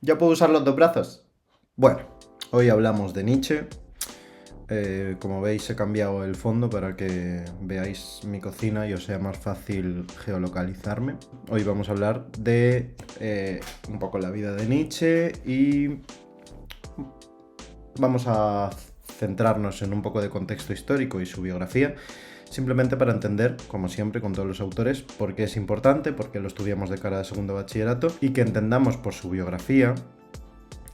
¿Ya puedo usar los dos brazos? Bueno, hoy hablamos de Nietzsche. Como veis, he cambiado el fondo para que veáis mi cocina y os sea más fácil geolocalizarme. Hoy vamos a hablar de un poco la vida de Nietzsche y vamos a centrarnos en un poco de contexto histórico y su biografía, simplemente para entender, como siempre con todos los autores, por qué es importante, por qué lo estudiamos de cara a segundo bachillerato y que entendamos por su biografía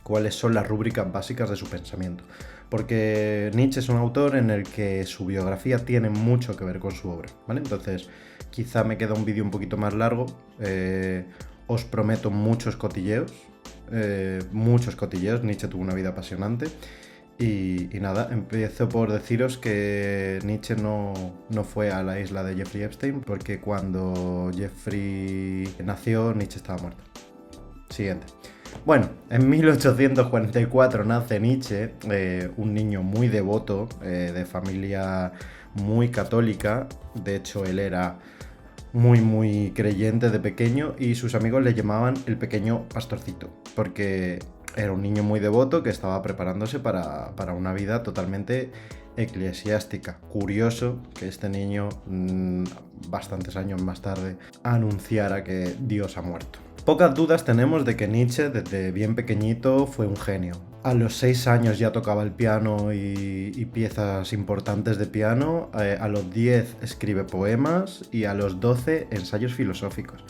cuáles son las rúbricas básicas de su pensamiento. Porque Nietzsche es un autor en el que su biografía tiene mucho que ver con su obra, ¿vale? Entonces, quizá me queda un vídeo un poquito más largo. Os prometo muchos cotilleos. Muchos cotilleos. Nietzsche tuvo una vida apasionante. Y nada, empiezo por deciros que Nietzsche no fue a la isla de Jeffrey Epstein, porque cuando Jeffrey nació, Nietzsche estaba muerto. Siguiente. Bueno, en 1844 nace Nietzsche, un niño muy devoto, de familia muy católica. De hecho, él era muy creyente de pequeño y sus amigos le llamaban el pequeño pastorcito, porque era un niño muy devoto que estaba preparándose para una vida totalmente eclesiástica. Curioso que este niño, bastantes años más tarde, anunciara que Dios ha muerto. Pocas dudas tenemos de que Nietzsche desde bien pequeñito fue un genio. A los 6 años ya tocaba el piano y piezas importantes de piano, a los 10 escribe poemas y a los 12 ensayos filosóficos.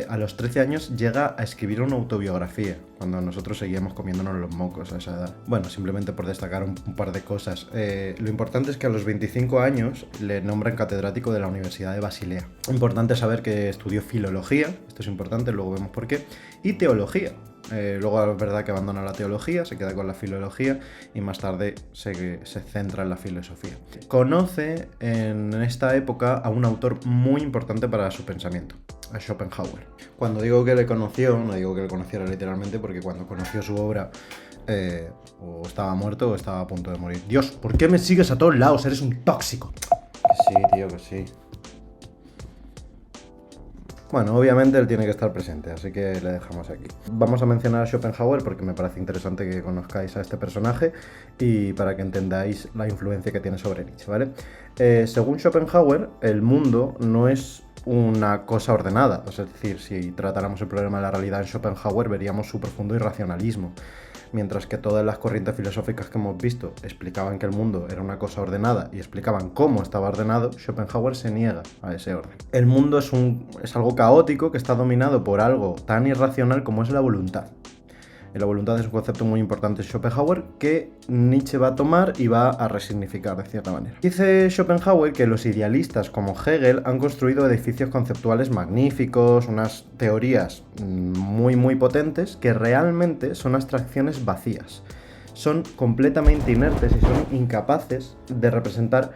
A los 13 años llega a escribir una autobiografía, cuando nosotros seguíamos comiéndonos los mocos a esa edad. Bueno, simplemente por destacar un par de cosas. Lo importante es que a los 25 años le nombran catedrático de la Universidad de Basilea. Importante saber que estudió filología, esto es importante, luego vemos por qué, y teología. Luego es verdad que abandona la teología, se queda con la filología y más tarde se centra en la filosofía. Conoce en esta época a un autor muy importante para su pensamiento, a Schopenhauer. Cuando digo que le conoció, no digo que le conociera literalmente, porque cuando conoció su obra o estaba muerto o estaba a punto de morir. Dios, ¿por qué me sigues a todos lados? Eres un tóxico. Que sí, tío, que sí. Bueno, obviamente él tiene que estar presente, así que le dejamos aquí. Vamos a mencionar a Schopenhauer porque me parece interesante que conozcáis a este personaje y para que entendáis la influencia que tiene sobre Nietzsche, ¿vale? Según Schopenhauer, el mundo no es una cosa ordenada, es decir, si tratáramos el problema de la realidad en Schopenhauer veríamos su profundo irracionalismo. Mientras que todas las corrientes filosóficas que hemos visto explicaban que el mundo era una cosa ordenada y explicaban cómo estaba ordenado, Schopenhauer se niega a ese orden. El mundo es algo caótico que está dominado por algo tan irracional como es la voluntad. La voluntad es un concepto muy importante en Schopenhauer que Nietzsche va a tomar y va a resignificar de cierta manera. Dice Schopenhauer que los idealistas como Hegel han construido edificios conceptuales magníficos, unas teorías muy potentes que realmente son abstracciones vacías. Son completamente inertes y son incapaces de representar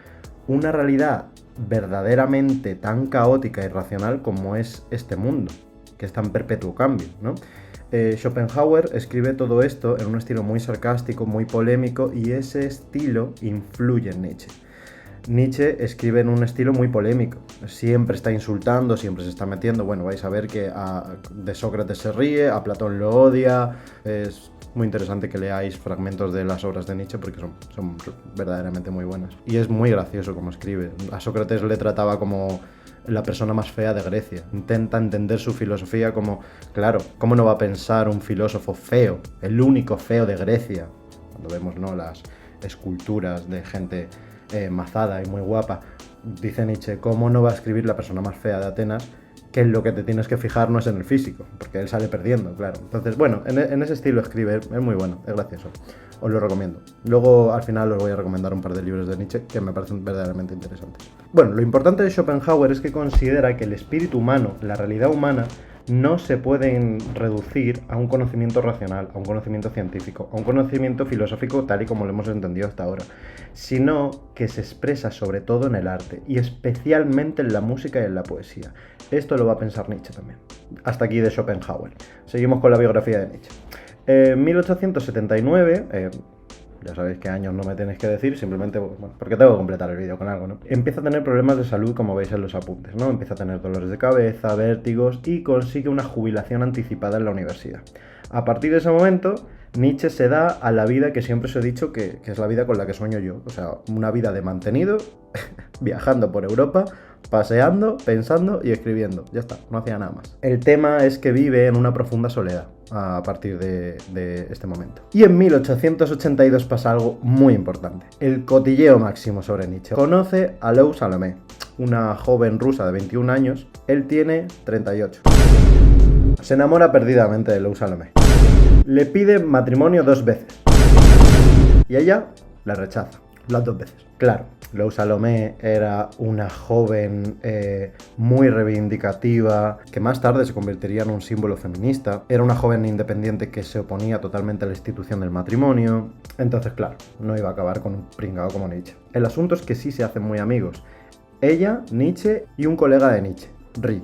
una realidad verdaderamente tan caótica y racional como es este mundo, que está en perpetuo cambio, ¿no? Schopenhauer escribe todo esto en un estilo muy sarcástico, muy polémico, y ese estilo influye en Nietzsche. Nietzsche escribe en un estilo muy polémico, siempre está insultando, siempre se está metiendo. Bueno, vais a ver que de Sócrates se ríe, a Platón lo odia. Es muy interesante que leáis fragmentos de las obras de Nietzsche porque son verdaderamente muy buenas. Y es muy gracioso como escribe. A Sócrates le trataba como la persona más fea de Grecia. Intenta entender su filosofía como, claro, ¿cómo no va a pensar un filósofo feo, el único feo de Grecia? Cuando vemos, ¿no?, las esculturas de gente mazada y muy guapa, dice Nietzsche, ¿cómo no va a escribir la persona más fea de Atenas? Que en lo que te tienes que fijar no es en el físico, porque él sale perdiendo, claro. Entonces, bueno, en ese estilo escribe, es muy bueno, es gracioso. Os lo recomiendo. Luego, al final, os voy a recomendar un par de libros de Nietzsche que me parecen verdaderamente interesantes. Bueno, lo importante de Schopenhauer es que considera que el espíritu humano, la realidad humana, no se pueden reducir a un conocimiento racional, a un conocimiento científico, a un conocimiento filosófico tal y como lo hemos entendido hasta ahora, sino que se expresa sobre todo en el arte y especialmente en la música y en la poesía. Esto lo va a pensar Nietzsche también. Hasta aquí de Schopenhauer. Seguimos con la biografía de Nietzsche. En 1879, ya sabéis qué años no me tenéis que decir, simplemente, bueno, porque tengo que completar el vídeo con algo, ¿no? Empieza a tener problemas de salud, como veis en los apuntes, ¿no? Empieza a tener dolores de cabeza, vértigos y consigue una jubilación anticipada en la universidad. A partir de ese momento, Nietzsche se da a la vida que siempre os he dicho que es la vida con la que sueño yo. O sea, una vida de mantenido, viajando por Europa, paseando, pensando y escribiendo. Ya está, no hacía nada más. El tema es que vive en una profunda soledad a partir de este momento. Y en 1882 pasa algo muy importante. El cotilleo máximo sobre Nietzsche. Conoce a Lou Salomé, una joven rusa de 21 años. Él tiene 38. Se enamora perdidamente de Lou Salomé. Le pide matrimonio 2 veces. Y ella la rechaza, las 2 veces. Claro, Lou Salomé era una joven muy reivindicativa, que más tarde se convertiría en un símbolo feminista. Era una joven independiente que se oponía totalmente a la institución del matrimonio. Entonces, claro, no iba a acabar con un pringao como Nietzsche. El asunto es que sí se hacen muy amigos. Ella, Nietzsche y un colega de Nietzsche, Rie.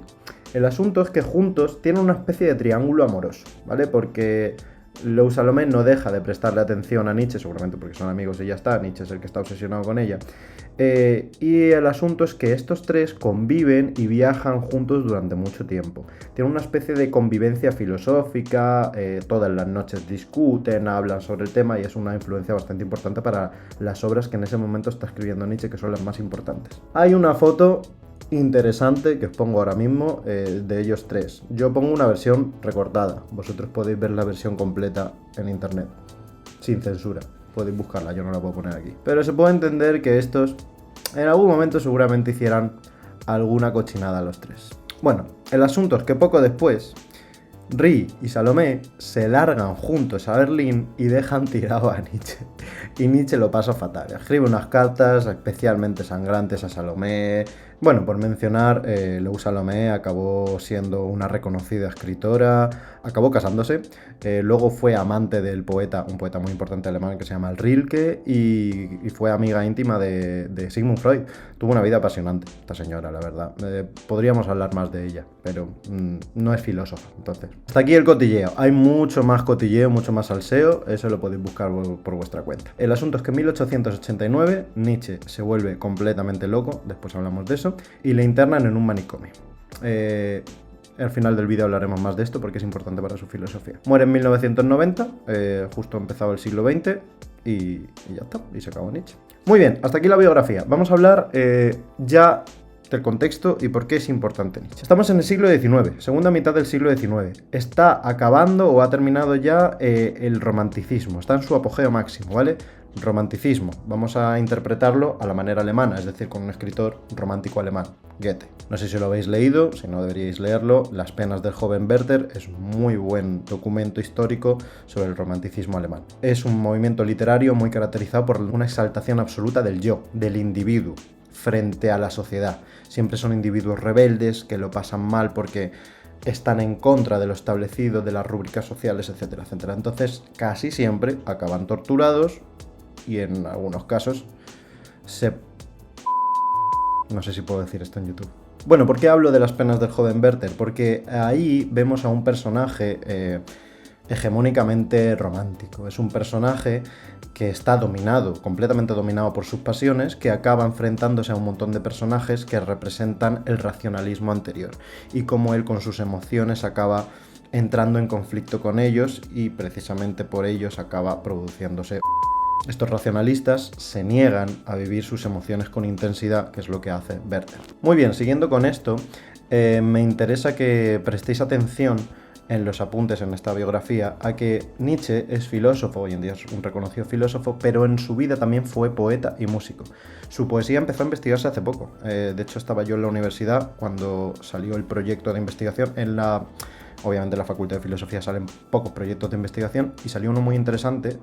El asunto es que juntos tienen una especie de triángulo amoroso, ¿vale? Porque Lou Salomé no deja de prestarle atención a Nietzsche, seguramente porque son amigos y ya está, Nietzsche es el que está obsesionado con ella. Y el asunto es que estos tres conviven y viajan juntos durante mucho tiempo. Tienen una especie de convivencia filosófica, todas las noches discuten, hablan sobre el tema y es una influencia bastante importante para las obras que en ese momento está escribiendo Nietzsche, que son las más importantes. Hay una foto interesante que os pongo ahora mismo de ellos tres. Yo pongo una versión recortada, vosotros podéis ver la versión completa en internet, sin censura, podéis buscarla, yo no la puedo poner aquí. Pero se puede entender que estos en algún momento seguramente hicieran alguna cochinada los tres. Bueno, el asunto es que poco después Rie y Salomé se largan juntos a Berlín y dejan tirado a Nietzsche. Y Nietzsche lo pasa fatal. Escribe unas cartas especialmente sangrantes a Salomé. Bueno, por mencionar, Lou Salomé acabó siendo una reconocida escritora, acabó casándose, luego fue amante del poeta, un poeta muy importante alemán que se llama Rilke, y fue amiga íntima de Sigmund Freud. Tuvo una vida apasionante esta señora, la verdad. Podríamos hablar más de ella, pero no es filósofa, entonces. Hasta aquí el cotilleo. Hay mucho más cotilleo, mucho más salseo, eso lo podéis buscar por vuestra cuenta. El asunto es que en 1889 Nietzsche se vuelve completamente loco, después hablamos de eso, y le internan en un manicomio. Al final del vídeo hablaremos más de esto porque es importante para su filosofía. Muere en 1990, justo empezado el siglo XX, y ya está, y se acabó Nietzsche. Muy bien, hasta aquí la biografía. Vamos a hablar ya del contexto y por qué es importante Nietzsche. Estamos en el siglo XIX, segunda mitad del siglo XIX. Está acabando o ha terminado ya el romanticismo, está en su apogeo máximo, ¿vale? Romanticismo, vamos a interpretarlo a la manera alemana, es decir, con un escritor romántico alemán, Goethe. No sé si lo habéis leído, si no deberíais leerlo. Las penas del joven Werther es un muy buen documento histórico sobre el romanticismo alemán. Es un movimiento literario muy caracterizado por una exaltación absoluta del yo, del individuo, frente a la sociedad. Siempre son individuos rebeldes que lo pasan mal porque están en contra de lo establecido, de las rúbricas sociales, etcétera, etcétera. Entonces, casi siempre acaban torturados y en algunos casos no sé si puedo decir esto en YouTube. Bueno, ¿por qué hablo de las penas del joven Werther? Porque ahí vemos a un personaje hegemónicamente romántico. Es un personaje que está dominado, completamente dominado por sus pasiones, que acaba enfrentándose a un montón de personajes que representan el racionalismo anterior y cómo él con sus emociones acaba entrando en conflicto con ellos y precisamente por ellos acaba produciéndose. Estos racionalistas se niegan a vivir sus emociones con intensidad, que es lo que hace Werther. Muy bien, siguiendo con esto, me interesa que prestéis atención en los apuntes en esta biografía a que Nietzsche es filósofo, hoy en día es un reconocido filósofo, pero en su vida también fue poeta y músico. Su poesía empezó a investigarse hace poco. De hecho, estaba yo en la universidad cuando salió el proyecto de investigación obviamente en la Facultad de Filosofía salen pocos proyectos de investigación y salió uno muy interesante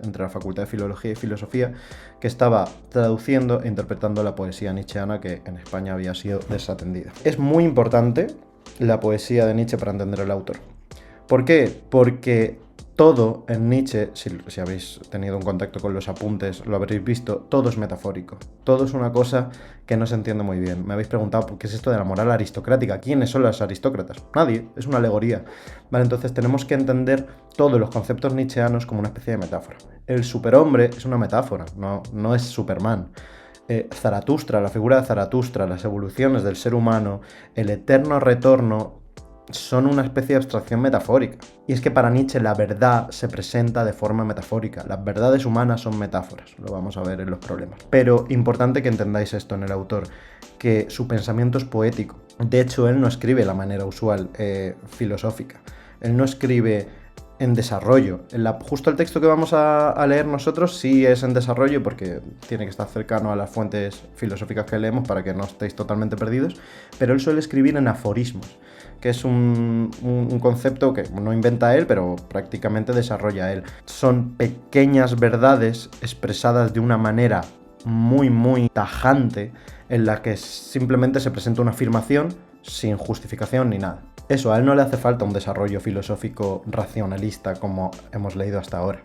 entre la Facultad de Filología y Filosofía que estaba traduciendo e interpretando la poesía nietzscheana que en España había sido desatendida. Es muy importante la poesía de Nietzsche para entender al autor. ¿Por qué? Porque todo en Nietzsche, si habéis tenido un contacto con los apuntes, lo habréis visto, todo es metafórico. Todo es una cosa que no se entiende muy bien. Me habéis preguntado qué es esto de la moral aristocrática. ¿Quiénes son los aristócratas? Nadie, es una alegoría. Vale, entonces tenemos que entender todos los conceptos nietzscheanos como una especie de metáfora. El superhombre es una metáfora, no es Superman. Zaratustra, la figura de Zaratustra, las evoluciones del ser humano, el eterno retorno, son una especie de abstracción metafórica. Y es que para Nietzsche la verdad se presenta de forma metafórica. Las verdades humanas son metáforas, lo vamos a ver en los problemas. Pero importante que entendáis esto en el autor, que su pensamiento es poético. De hecho, él no escribe de la manera usual filosófica. Él no escribe en desarrollo. Justo el texto que vamos a leer nosotros sí es en desarrollo porque tiene que estar cercano a las fuentes filosóficas que leemos para que no estéis totalmente perdidos, pero él suele escribir en aforismos, que es un concepto que no inventa él, pero prácticamente desarrolla él. Son pequeñas verdades expresadas de una manera muy tajante, en la que simplemente se presenta una afirmación sin justificación ni nada. Eso, a él no le hace falta un desarrollo filosófico racionalista como hemos leído hasta ahora.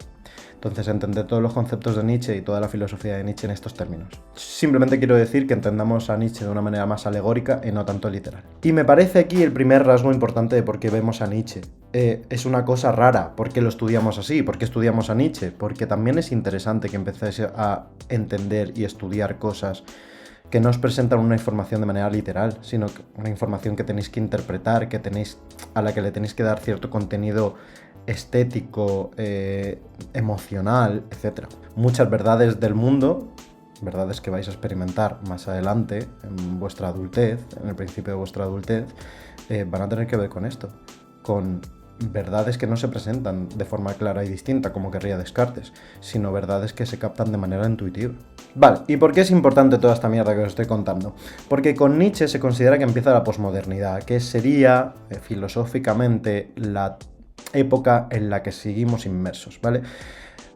Entonces, entender todos los conceptos de Nietzsche y toda la filosofía de Nietzsche en estos términos. Simplemente quiero decir que entendamos a Nietzsche de una manera más alegórica y no tanto literal. Y me parece aquí el primer rasgo importante de por qué vemos a Nietzsche. Es una cosa rara. ¿Por qué lo estudiamos así? ¿Por qué estudiamos a Nietzsche? Porque también es interesante que empecéis a entender y estudiar cosas que no os presentan una información de manera literal, sino una información que tenéis que interpretar, a la que le tenéis que dar cierto contenido estético, emocional, etc. Muchas verdades del mundo, verdades que vais a experimentar más adelante en vuestra adultez, en el principio de vuestra adultez, van a tener que ver con esto, con verdades que no se presentan de forma clara y distinta, como querría Descartes, sino verdades que se captan de manera intuitiva. Vale, ¿y por qué es importante toda esta mierda que os estoy contando? Porque con Nietzsche se considera que empieza la posmodernidad, que sería, filosóficamente, la época en la que seguimos inmersos, ¿vale?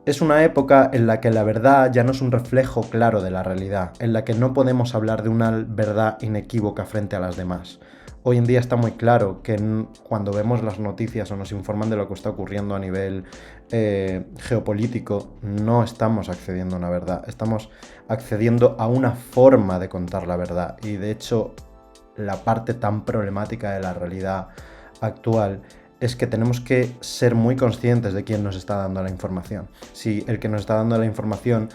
Es una época en la que la verdad ya no es un reflejo claro de la realidad, en la que no podemos hablar de una verdad inequívoca frente a las demás. Hoy en día está muy claro que cuando vemos las noticias o nos informan de lo que está ocurriendo a nivel geopolítico, no estamos accediendo a una verdad, estamos accediendo a una forma de contar la verdad. Y de hecho, la parte tan problemática de la realidad actual es que tenemos que ser muy conscientes de quién nos está dando la información. Si el que nos está dando la información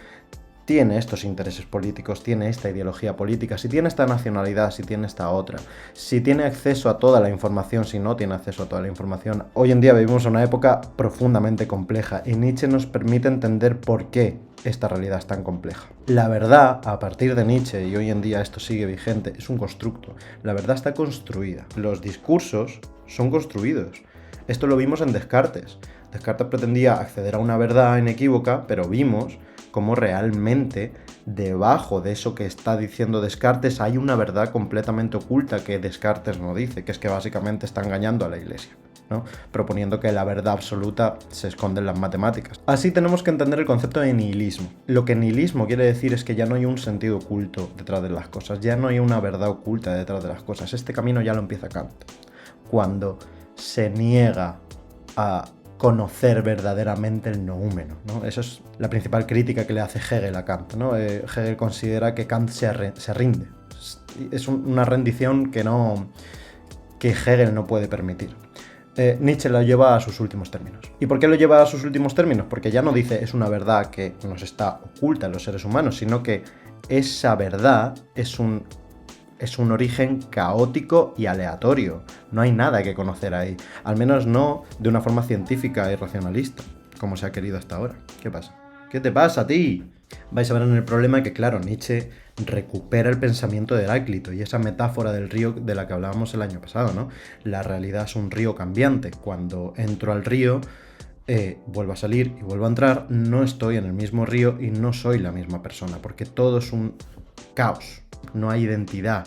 tiene estos intereses políticos, tiene esta ideología política, si tiene esta nacionalidad, si tiene esta otra, si tiene acceso a toda la información, si no tiene acceso a toda la información. Hoy en día vivimos una época profundamente compleja y Nietzsche nos permite entender por qué esta realidad es tan compleja. La verdad, a partir de Nietzsche, y hoy en día esto sigue vigente, es un constructo. La verdad está construida. Los discursos son construidos. Esto lo vimos en Descartes. Descartes pretendía acceder a una verdad inequívoca, pero vimos cómo realmente debajo de eso que está diciendo Descartes hay una verdad completamente oculta que Descartes no dice, que es que básicamente está engañando a la Iglesia, ¿no? Proponiendo que la verdad absoluta se esconde en las matemáticas. Así tenemos que entender el concepto de nihilismo. Lo que nihilismo quiere decir es que ya no hay un sentido oculto detrás de las cosas, ya no hay una verdad oculta detrás de las cosas. Este camino ya lo empieza Kant, cuando se niega a conocer verdaderamente el noúmeno, ¿no? Eso es la principal crítica que le hace Hegel a Kant, ¿no? Hegel considera que Kant se rinde. Es una rendición que Hegel no puede permitir. Nietzsche la lleva a sus últimos términos. ¿Y por qué lo lleva a sus últimos términos? Porque ya no dice es una verdad que nos está oculta en los seres humanos, sino que esa verdad es un origen caótico y aleatorio. No hay nada que conocer ahí. Al menos no de una forma científica y racionalista, como se ha querido hasta ahora. ¿Qué pasa? ¿Qué te pasa a ti? Vais a ver en el problema que, claro, Nietzsche recupera el pensamiento de Heráclito y esa metáfora del río de la que hablábamos el año pasado, ¿no? La realidad es un río cambiante. Cuando entro al río, vuelvo a salir y vuelvo a entrar, no estoy en el mismo río y no soy la misma persona, porque todo es un caos. No hay identidad,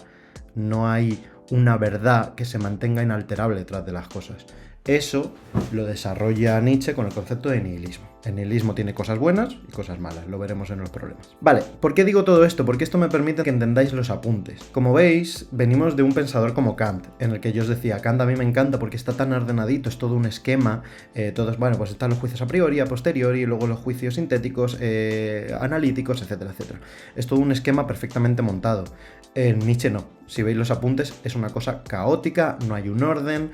no hay una verdad que se mantenga inalterable detrás de las cosas. Eso lo desarrolla Nietzsche con el concepto de nihilismo. El nihilismo tiene cosas buenas y cosas malas, lo veremos en los problemas. Vale, ¿por qué digo todo esto? Porque esto me permite que entendáis los apuntes. Como veis, venimos de un pensador como Kant, en el que yo os decía, Kant a mí me encanta porque está tan ordenadito, es todo un esquema, bueno, pues están los juicios a priori, a posteriori, y luego los juicios sintéticos, analíticos, etcétera, etcétera. Es todo un esquema perfectamente montado. En Nietzsche no. Si veis los apuntes, es una cosa caótica, no hay un orden,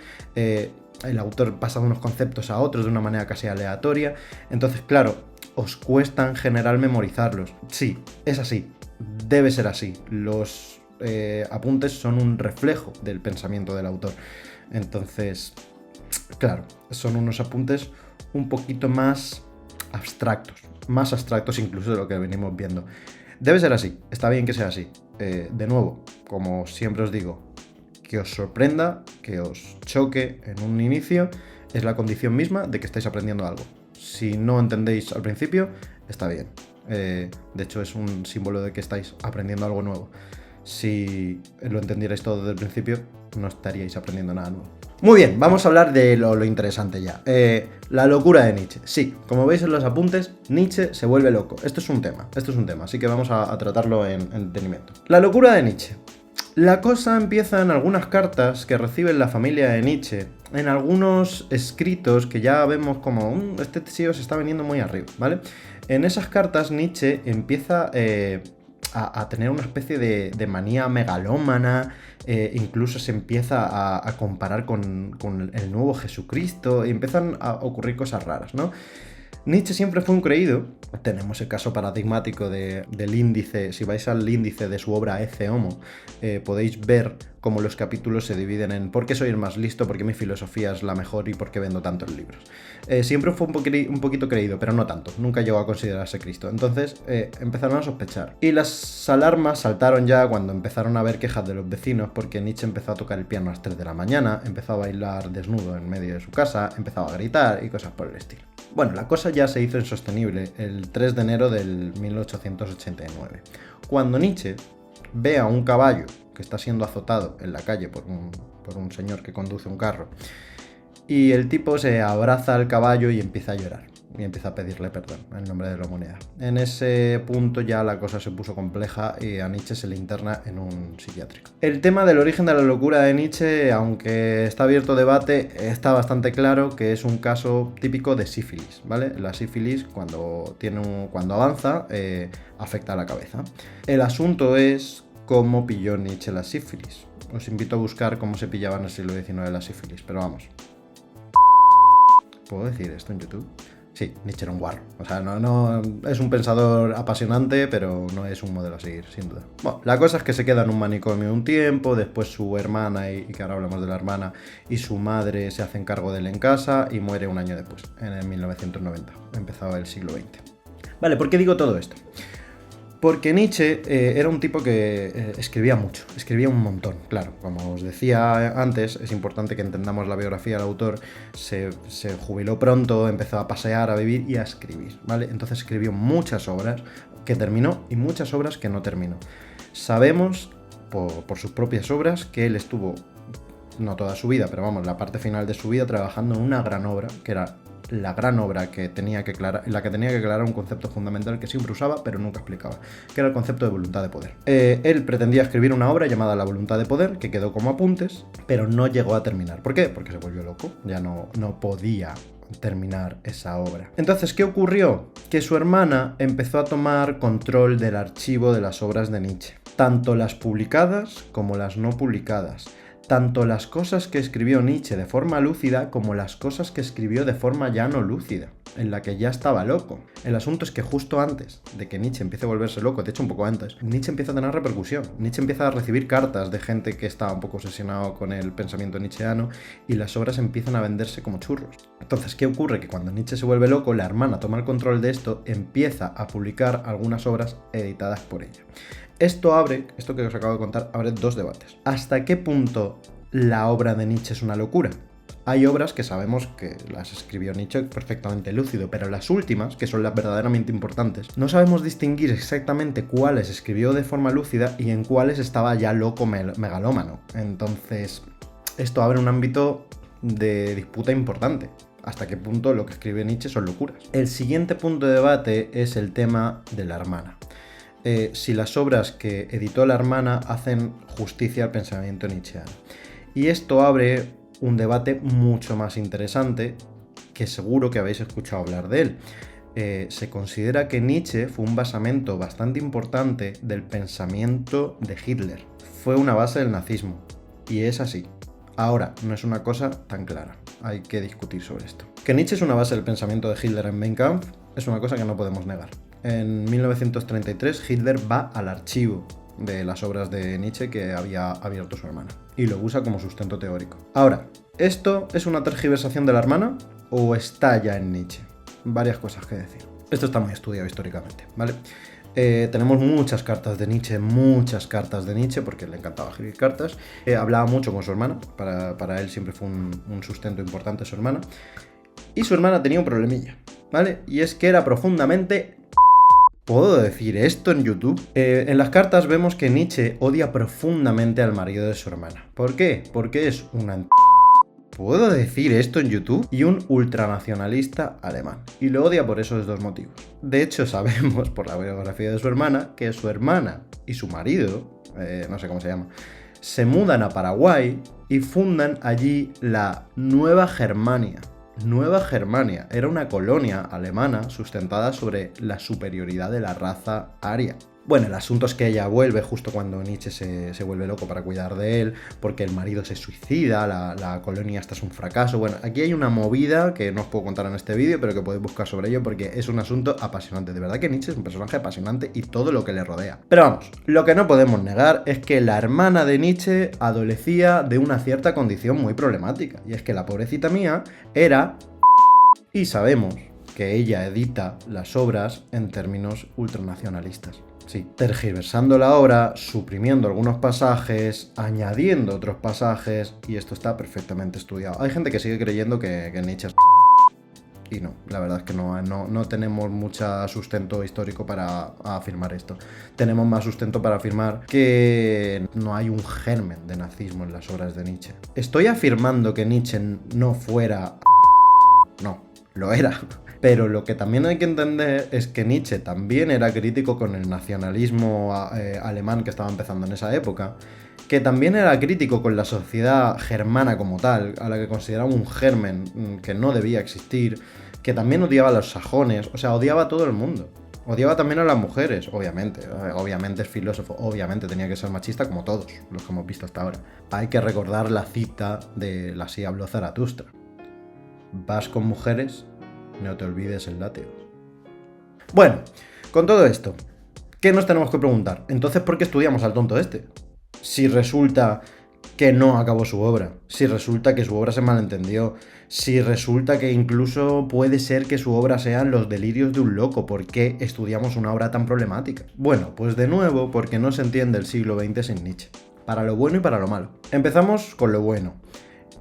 el autor pasa de unos conceptos a otros de una manera casi aleatoria. Entonces, claro, os cuesta en general memorizarlos. Sí, es así. Debe ser así. Los apuntes son un reflejo del pensamiento del autor. Entonces, claro, son unos apuntes un poquito más abstractos incluso de lo que venimos viendo. Debe ser así, está bien que sea así. De nuevo, como siempre os digo, que os sorprenda, que os choque en un inicio, es la condición misma de que estáis aprendiendo algo. Si no entendéis al principio, está bien. De hecho, es un símbolo de que estáis aprendiendo algo nuevo. Si lo entendierais todo desde el principio, no estaríais aprendiendo nada nuevo. Muy bien, vamos a hablar de lo interesante ya. La locura de Nietzsche. Sí, como veis en los apuntes, Nietzsche se vuelve loco. Esto es un tema, así que vamos a tratarlo en detenimiento. La locura de Nietzsche. La cosa empieza en algunas cartas que recibe la familia de Nietzsche, en algunos escritos que ya vemos como este tío se está viniendo muy arriba, ¿vale? En esas cartas Nietzsche empieza a tener una especie de manía megalómana, incluso se empieza a comparar con el nuevo Jesucristo y empiezan a ocurrir cosas raras, ¿no? Nietzsche siempre fue un creído. Tenemos el caso paradigmático del índice. Si vais al índice de su obra Ecce Homo, podéis ver cómo los capítulos se dividen en por qué soy el más listo, por qué mi filosofía es la mejor y por qué vendo tantos libros. Siempre fue un poquito creído, pero no tanto. Nunca llegó a considerarse Cristo. Entonces empezaron a sospechar. Y las alarmas saltaron ya cuando empezaron a ver quejas de los vecinos, porque Nietzsche empezó a tocar el piano a las 3 de la mañana, empezó a bailar desnudo en medio de su casa, empezaba a gritar y cosas por el estilo. Bueno, la cosa ya se hizo insostenible el 3 de enero del 1889, cuando Nietzsche ve a un caballo que está siendo azotado en la calle por un señor que conduce un carro, y el tipo se abraza al caballo y empieza a llorar, y empieza a pedirle perdón en nombre de la humanidad. En ese punto ya la cosa se puso compleja y a Nietzsche se le interna en un psiquiátrico. El tema del origen de la locura de Nietzsche, aunque está abierto a debate, está bastante claro que es un caso típico de sífilis, ¿vale? La sífilis, cuando avanza, afecta a la cabeza. El asunto es cómo pilló Nietzsche la sífilis. Os invito a buscar cómo se pillaba en el siglo XIX la sífilis, pero vamos. ¿Puedo decir esto en YouTube? Sí, Nietzsche era un guarro. O sea, no es un pensador apasionante, pero no es un modelo a seguir, sin duda. Bueno, la cosa es que se queda en un manicomio un tiempo, después su hermana, y que ahora hablamos de la hermana, y su madre se hacen cargo de él en casa y muere un año después, en el 1990. Empezaba el siglo XX. Vale, ¿por qué digo todo esto? Porque Nietzsche era un tipo que escribía mucho, escribía un montón, claro. Como os decía antes, es importante que entendamos la biografía del autor. Se jubiló pronto, empezó a pasear, a vivir y a escribir, ¿vale? Entonces escribió muchas obras que terminó y muchas obras que no terminó. Sabemos, por sus propias obras, que él estuvo, no toda su vida, pero vamos, la parte final de su vida, trabajando en una gran obra, que era la gran obra en la que tenía que aclarar un concepto fundamental que siempre usaba pero nunca explicaba, que era el concepto de voluntad de poder. Él pretendía escribir una obra llamada La voluntad de poder, que quedó como apuntes, pero no llegó a terminar. ¿Por qué? Porque se volvió loco, ya no podía terminar esa obra. Entonces, ¿qué ocurrió? Que su hermana empezó a tomar control del archivo de las obras de Nietzsche, tanto las publicadas como las no publicadas. Tanto las cosas que escribió Nietzsche de forma lúcida como las cosas que escribió de forma ya no lúcida, en la que ya estaba loco. El asunto es que justo antes de que Nietzsche empiece a volverse loco, de hecho un poco antes, Nietzsche empieza a tener repercusión. Nietzsche empieza a recibir cartas de gente que estaba un poco obsesionado con el pensamiento nietzscheano y las obras empiezan a venderse como churros. Entonces, ¿qué ocurre? Que cuando Nietzsche se vuelve loco, la hermana toma el control de esto, empieza a publicar algunas obras editadas por ella. Esto que os acabo de contar, abre dos debates. ¿Hasta qué punto la obra de Nietzsche es una locura? Hay obras que sabemos que las escribió Nietzsche perfectamente lúcido, pero las últimas, que son las verdaderamente importantes, no sabemos distinguir exactamente cuáles escribió de forma lúcida y en cuáles estaba ya loco megalómano. Entonces, esto abre un ámbito de disputa importante. Hasta qué punto lo que escribe Nietzsche son locuras. El siguiente punto de debate es el tema de la hermana. Si las obras que editó la hermana hacen justicia al pensamiento nietzscheano. Y esto abre un debate mucho más interesante, que seguro que habéis escuchado hablar de él. Se considera que Nietzsche fue un basamento bastante importante del pensamiento de Hitler. Fue una base del nazismo. Y es así. Ahora, no es una cosa tan clara. Hay que discutir sobre esto. Que Nietzsche es una base del pensamiento de Hitler en Mein Kampf es una cosa que no podemos negar. En 1933 Hitler va al archivo de las obras de Nietzsche que había abierto su hermana y lo usa como sustento teórico. Ahora, ¿esto es una tergiversación de la hermana o está ya en Nietzsche? Varias cosas que decir. Esto está muy estudiado históricamente, ¿vale? Tenemos muchas cartas de Nietzsche, porque le encantaba escribir cartas. Hablaba mucho con su hermana, para él siempre fue un sustento importante su hermana. Y su hermana tenía un problemilla, ¿vale? Y es que era profundamente... ¿Puedo decir esto en YouTube? En las cartas vemos que Nietzsche odia profundamente al marido de su hermana. ¿Por qué? Porque es una... ¿Puedo decir esto en YouTube? Y un ultranacionalista alemán. Y lo odia por esos dos motivos. De hecho, sabemos por la biografía de su hermana que su hermana y su marido, no sé cómo se llama, se mudan a Paraguay y fundan allí la Nueva Germania. Nueva Germania era una colonia alemana sustentada sobre la superioridad de la raza aria. Bueno, el asunto es que ella vuelve justo cuando Nietzsche se vuelve loco para cuidar de él, porque el marido se suicida, la colonia esta es un fracaso. Bueno, aquí hay una movida que no os puedo contar en este vídeo, pero que podéis buscar sobre ello porque es un asunto apasionante. De verdad que Nietzsche es un personaje apasionante y todo lo que le rodea. Pero vamos, lo que no podemos negar es que la hermana de Nietzsche adolecía de una cierta condición muy problemática. Y es que la pobrecita mía era... Y sabemos que ella edita las obras en términos ultranacionalistas. Sí, tergiversando la obra, suprimiendo algunos pasajes, añadiendo otros pasajes, y esto está perfectamente estudiado. Hay gente que sigue creyendo que Nietzsche es... Y no, la verdad es que no tenemos mucho sustento histórico para afirmar esto. Tenemos más sustento para afirmar que no hay un germen de nazismo en las obras de Nietzsche. ¿Estoy afirmando que Nietzsche no fuera... No, lo era. Pero lo que también hay que entender es que Nietzsche también era crítico con el nacionalismo alemán que estaba empezando en esa época, que también era crítico con la sociedad germana como tal, a la que consideraba un germen que no debía existir, que también odiaba a los sajones, o sea, odiaba a todo el mundo. Odiaba también a las mujeres, obviamente es filósofo, obviamente tenía que ser machista como todos los que hemos visto hasta ahora. Hay que recordar la cita de la Así habló Zaratustra. Vas con mujeres, no te olvides el látigo. Bueno, con todo esto, ¿qué nos tenemos que preguntar? Entonces, ¿por qué estudiamos al tonto este? Si resulta que no acabó su obra, si resulta que su obra se malentendió, si resulta que incluso puede ser que su obra sean los delirios de un loco, ¿por qué estudiamos una obra tan problemática? Bueno, pues de nuevo, porque no se entiende el siglo XX sin Nietzsche, para lo bueno y para lo malo. Empezamos con lo bueno.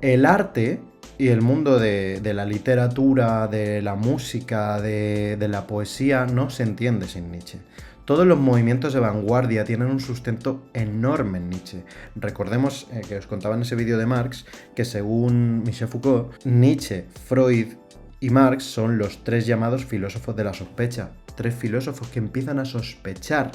El arte y el mundo de la literatura, de la música, de la poesía no se entiende sin Nietzsche. Todos los movimientos de vanguardia tienen un sustento enorme en Nietzsche. Recordemos que os contaba en ese vídeo de Marx que según Michel Foucault, Nietzsche, Freud y Marx son los tres llamados filósofos de la sospecha. Tres filósofos que empiezan a sospechar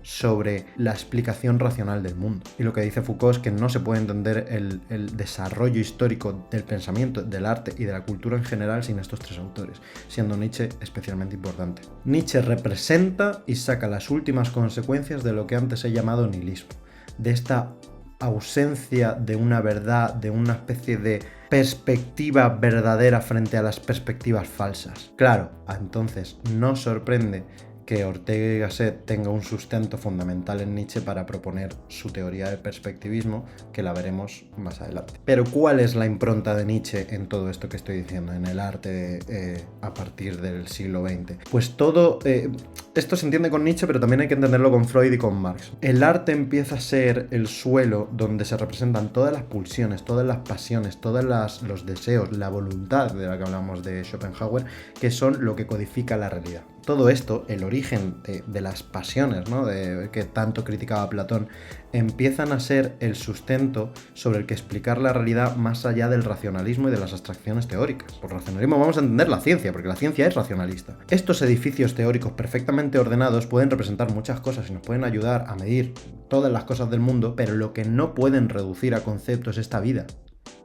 sobre la explicación racional del mundo. Y lo que dice Foucault es que no se puede entender el desarrollo histórico del pensamiento, del arte y de la cultura en general sin estos tres autores, siendo Nietzsche especialmente importante. Nietzsche representa y saca las últimas consecuencias de lo que antes he llamado nihilismo, de esta ausencia de una verdad, de una especie de perspectiva verdadera frente a las perspectivas falsas. Claro, entonces no sorprende que Ortega y Gasset tenga un sustento fundamental en Nietzsche para proponer su teoría del perspectivismo, que la veremos más adelante. Pero ¿cuál es la impronta de Nietzsche en todo esto que estoy diciendo, en el arte a partir del siglo XX? Pues todo... Esto se entiende con Nietzsche, pero también hay que entenderlo con Freud y con Marx. El arte empieza a ser el suelo donde se representan todas las pulsiones, todas las pasiones, todos los deseos, la voluntad de la que hablamos de Schopenhauer, que son lo que codifica la realidad. Todo esto, el origen de las pasiones, ¿no?, que tanto criticaba Platón, empiezan a ser el sustento sobre el que explicar la realidad más allá del racionalismo y de las abstracciones teóricas. Por racionalismo vamos a entender la ciencia, porque la ciencia es racionalista. Estos edificios teóricos perfectamente ordenados pueden representar muchas cosas y nos pueden ayudar a medir todas las cosas del mundo, pero lo que no pueden reducir a conceptos es esta vida.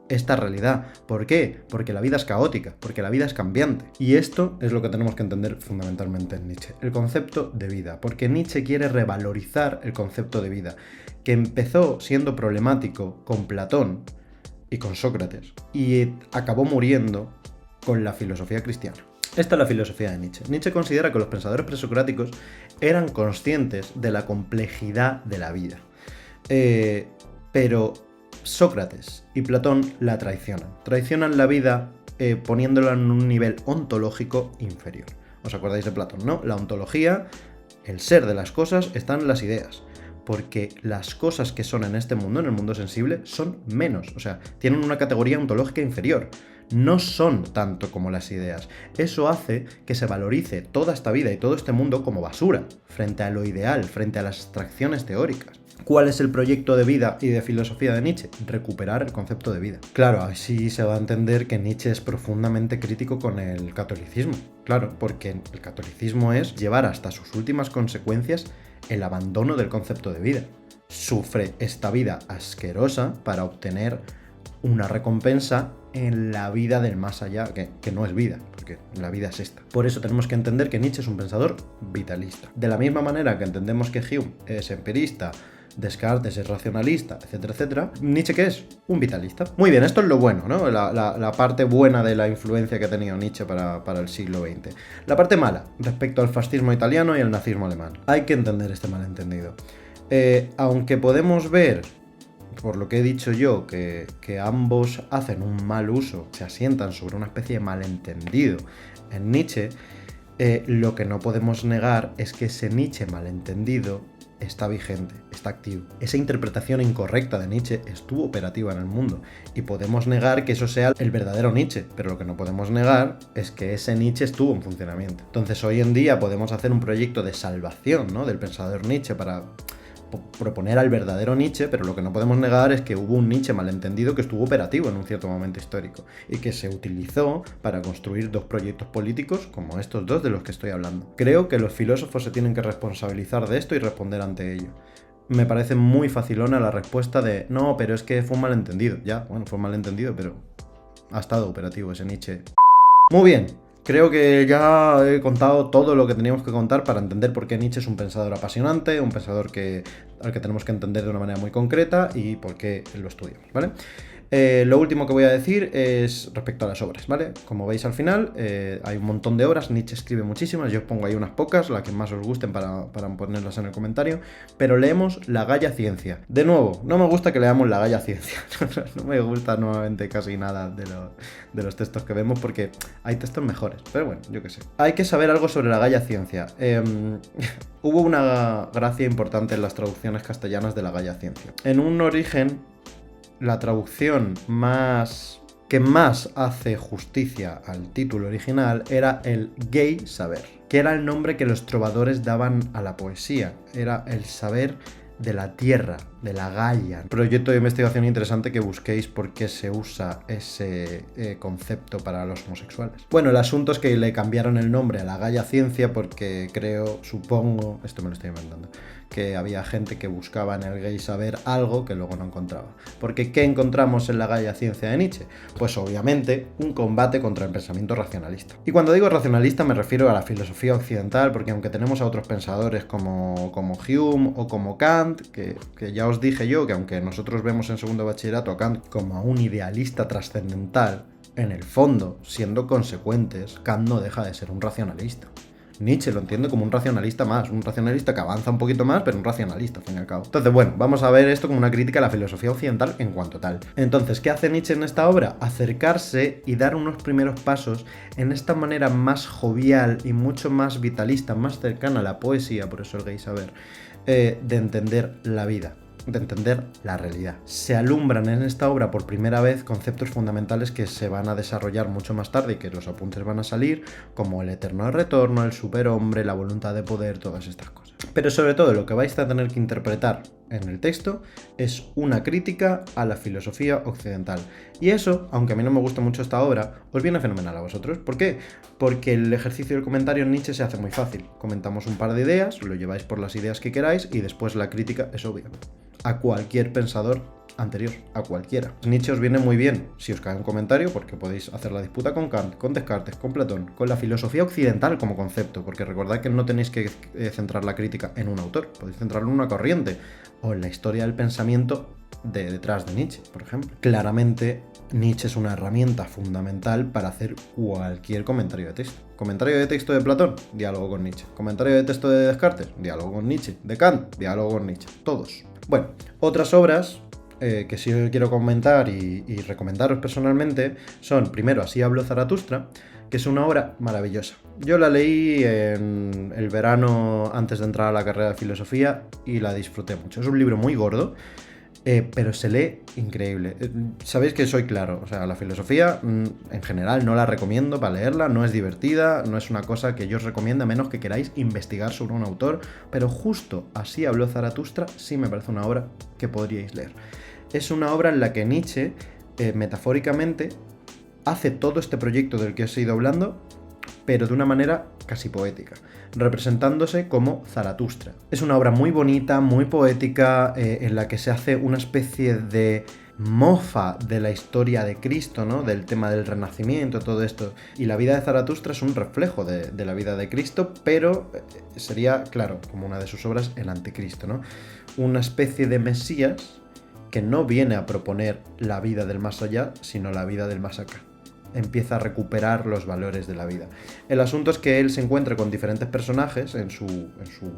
Esta realidad. ¿Por qué? Porque la vida es caótica, porque la vida es cambiante. Y esto es lo que tenemos que entender fundamentalmente en Nietzsche, el concepto de vida, porque Nietzsche quiere revalorizar el concepto de vida, que empezó siendo problemático con Platón y con Sócrates, y acabó muriendo con la filosofía cristiana. Esta es la filosofía de Nietzsche. Nietzsche considera que los pensadores presocráticos eran conscientes de la complejidad de la vida, pero Sócrates y Platón la traicionan. Traicionan la vida poniéndola en un nivel ontológico inferior. ¿Os acordáis de Platón, no? La ontología, el ser de las cosas, están en las ideas. Porque las cosas que son en este mundo, en el mundo sensible, son menos. O sea, tienen una categoría ontológica inferior. No son tanto como las ideas. Eso hace que se valorice toda esta vida y todo este mundo como basura, frente a lo ideal, frente a las abstracciones teóricas. ¿Cuál es el proyecto de vida y de filosofía de Nietzsche? Recuperar el concepto de vida. Claro, así se va a entender que Nietzsche es profundamente crítico con el catolicismo. Claro, porque el catolicismo es llevar hasta sus últimas consecuencias el abandono del concepto de vida. Sufre esta vida asquerosa para obtener una recompensa en la vida del más allá, que no es vida, porque la vida es esta. Por eso tenemos que entender que Nietzsche es un pensador vitalista. De la misma manera que entendemos que Hume es empirista, Descartes es racionalista, etcétera, etcétera, Nietzsche, ¿qué es? Un vitalista. Muy bien, esto es lo bueno, ¿no? La parte buena de la influencia que ha tenido Nietzsche para el siglo XX. La parte mala, respecto al fascismo italiano y al nazismo alemán. Hay que entender este malentendido. Aunque podemos ver, por lo que he dicho yo, que ambos hacen un mal uso, se asientan sobre una especie de malentendido en Nietzsche, lo que no podemos negar es que ese Nietzsche malentendido está vigente, está activo. Esa interpretación incorrecta de Nietzsche estuvo operativa en el mundo y podemos negar que eso sea el verdadero Nietzsche, pero lo que no podemos negar es que ese Nietzsche estuvo en funcionamiento. Entonces hoy en día podemos hacer un proyecto de salvación, ¿no?, del pensador Nietzsche para proponer al verdadero Nietzsche, pero lo que no podemos negar es que hubo un Nietzsche malentendido que estuvo operativo en un cierto momento histórico y que se utilizó para construir dos proyectos políticos como estos dos de los que estoy hablando. Creo que los filósofos se tienen que responsabilizar de esto y responder ante ello. Me parece muy facilona la respuesta de no, pero es que fue un malentendido. Ya, bueno, fue un malentendido, pero ha estado operativo ese Nietzsche. Muy bien. Creo que ya he contado todo lo que teníamos que contar para entender por qué Nietzsche es un pensador apasionante, un pensador al que tenemos que entender de una manera muy concreta y por qué lo estudiamos, ¿vale? Lo último que voy a decir es respecto a las obras, ¿vale? Como veis al final, hay un montón de obras, Nietzsche escribe muchísimas, yo os pongo ahí unas pocas, las que más os gusten para ponerlas en el comentario, pero leemos La Gaia Ciencia. De nuevo, no me gusta que leamos La Gaia Ciencia, no me gusta nuevamente casi nada de los textos que vemos porque hay textos mejores, pero bueno, yo qué sé. Hay que saber algo sobre La Gaia Ciencia. Hubo una gracia importante en las traducciones castellanas de La Gaia Ciencia. En un origen, la traducción que más hace justicia al título original era el gay saber, que era el nombre que los trovadores daban a la poesía. Era el saber de la tierra, de la Gaia. Proyecto de investigación interesante que busquéis por qué se usa ese concepto para los homosexuales. Bueno, el asunto es que le cambiaron el nombre a la Gaia Ciencia porque supongo, esto me lo estoy inventando, que había gente que buscaba en el gay saber algo que luego no encontraba. Porque ¿qué encontramos en la Gaia Ciencia de Nietzsche? Pues obviamente un combate contra el pensamiento racionalista. Y cuando digo racionalista me refiero a la filosofía occidental, porque aunque tenemos a otros pensadores como Hume o como Kant, que ya os dije yo que aunque nosotros vemos en segundo bachillerato a Kant como a un idealista trascendental, en el fondo, siendo consecuentes, Kant no deja de ser un racionalista. Nietzsche lo entiende como un racionalista más, un racionalista que avanza un poquito más, pero un racionalista, al fin y al cabo. Entonces, bueno, vamos a ver esto como una crítica a la filosofía occidental en cuanto tal. Entonces, ¿qué hace Nietzsche en esta obra? Acercarse y dar unos primeros pasos en esta manera más jovial y mucho más vitalista, más cercana a la poesía, por eso el gay saber, de entender la vida, de entender la realidad. Se alumbran en esta obra por primera vez conceptos fundamentales que se van a desarrollar mucho más tarde y que los apuntes van a salir, como el eterno retorno, el superhombre, la voluntad de poder, todas estas cosas. Pero sobre todo lo que vais a tener que interpretar en el texto es una crítica a la filosofía occidental. Y eso, aunque a mí no me gusta mucho esta obra, os viene fenomenal a vosotros. ¿Por qué? Porque el ejercicio del comentario en Nietzsche se hace muy fácil. Comentamos un par de ideas, lo lleváis por las ideas que queráis y después la crítica es obvia. A cualquier pensador anterior, a cualquiera. Nietzsche os viene muy bien si os cae un comentario, porque podéis hacer la disputa con Kant, con Descartes, con Platón, con la filosofía occidental como concepto, porque recordad que no tenéis que centrar la crítica en un autor, podéis centrarlo en una corriente, o en la historia del pensamiento detrás de Nietzsche, por ejemplo. Claramente, Nietzsche es una herramienta fundamental para hacer cualquier comentario de texto. Comentario de texto de Platón, diálogo con Nietzsche. Comentario de texto de Descartes, diálogo con Nietzsche. De Kant, diálogo con Nietzsche. Todos. Bueno, otras obras que sí quiero comentar y recomendaros personalmente son, primero, Así habló Zaratustra, que es una obra maravillosa. Yo la leí en el verano antes de entrar a la carrera de filosofía y la disfruté mucho. Es un libro muy gordo, pero se lee increíble. Sabéis que soy claro, o sea, la filosofía en general no la recomiendo para leerla, no es divertida, no es una cosa que yo os recomiendo a menos que queráis investigar sobre un autor, pero justo Así habló Zaratustra sí me parece una obra que podríais leer. Es una obra en la que Nietzsche, metafóricamente, hace todo este proyecto del que os he ido hablando, pero de una manera casi poética, representándose como Zaratustra. Es una obra muy bonita, muy poética, en la que se hace una especie de mofa de la historia de Cristo, ¿no? Del tema del renacimiento, todo esto. Y la vida de Zaratustra es un reflejo de la vida de Cristo, pero sería, claro, como una de sus obras, el anticristo, ¿no? Una especie de Mesías que no viene a proponer la vida del más allá, sino la vida del más acá. Empieza a recuperar los valores de la vida. El asunto es que él se encuentra con diferentes personajes en su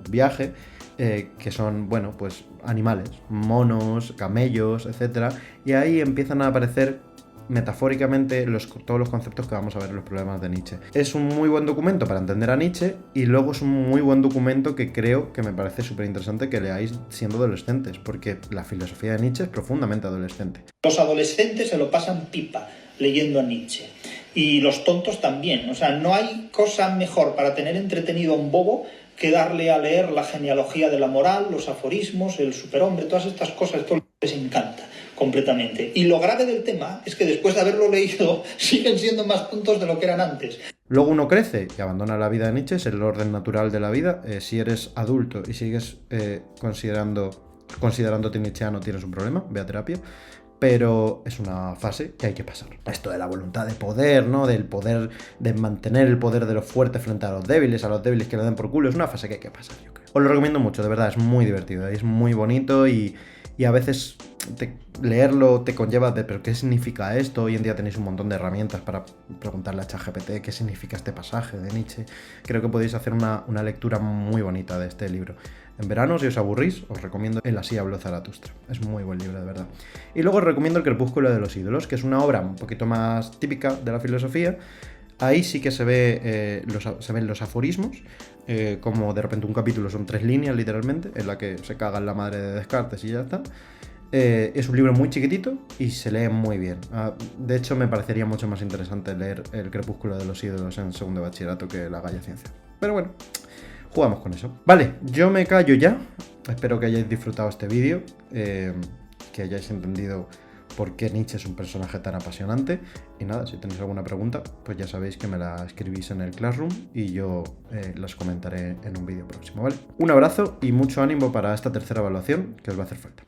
viaje, que son, bueno, pues animales, monos, camellos, etc. Y ahí empiezan a aparecer metafóricamente todos los conceptos que vamos a ver en los problemas de Nietzsche. Es un muy buen documento para entender a Nietzsche y luego es un muy buen documento que creo que me parece súper interesante que leáis siendo adolescentes, porque la filosofía de Nietzsche es profundamente adolescente. Los adolescentes se lo pasan pipa leyendo a Nietzsche. Y los tontos también. O sea, no hay cosa mejor para tener entretenido a un bobo que darle a leer la genealogía de la moral, los aforismos, el superhombre, todas estas cosas. Esto les encanta completamente. Y lo grave del tema es que después de haberlo leído siguen siendo más tontos de lo que eran antes. Luego uno crece y abandona la vida de Nietzsche, es el orden natural de la vida. Si eres adulto y sigues considerándote nietzscheano, tienes un problema, ve a terapia. Pero es una fase que hay que pasar. Esto de la voluntad de poder, ¿no? Del poder, de mantener el poder de los fuertes frente a los débiles que le den por culo, es una fase que hay que pasar, yo creo. Os lo recomiendo mucho, de verdad, es muy divertido, es muy bonito y a veces leerlo te conlleva de, ¿pero qué significa esto? Hoy en día tenéis un montón de herramientas para preguntarle a ChatGPT qué significa este pasaje de Nietzsche. Creo que podéis hacer una lectura muy bonita de este libro. En verano, si os aburrís, os recomiendo el Así habló Zaratustra. Es muy buen libro, de verdad. Y luego os recomiendo El crepúsculo de los ídolos, que es una obra un poquito más típica de la filosofía. Ahí sí que se ven los aforismos, como de repente un capítulo son 3 líneas, literalmente, en la que se caga en la madre de Descartes y ya está. Es un libro muy chiquitito y se lee muy bien. De hecho, me parecería mucho más interesante leer El crepúsculo de los ídolos en segundo de bachillerato que La Galla Ciencia. Pero bueno, jugamos con eso. Vale, yo me callo ya. Espero que hayáis disfrutado este vídeo, que hayáis entendido por qué Nietzsche es un personaje tan apasionante. Y nada, si tenéis alguna pregunta, pues ya sabéis que me la escribís en el Classroom y yo las comentaré en un vídeo próximo, ¿vale? Un abrazo y mucho ánimo para esta tercera evaluación que os va a hacer falta.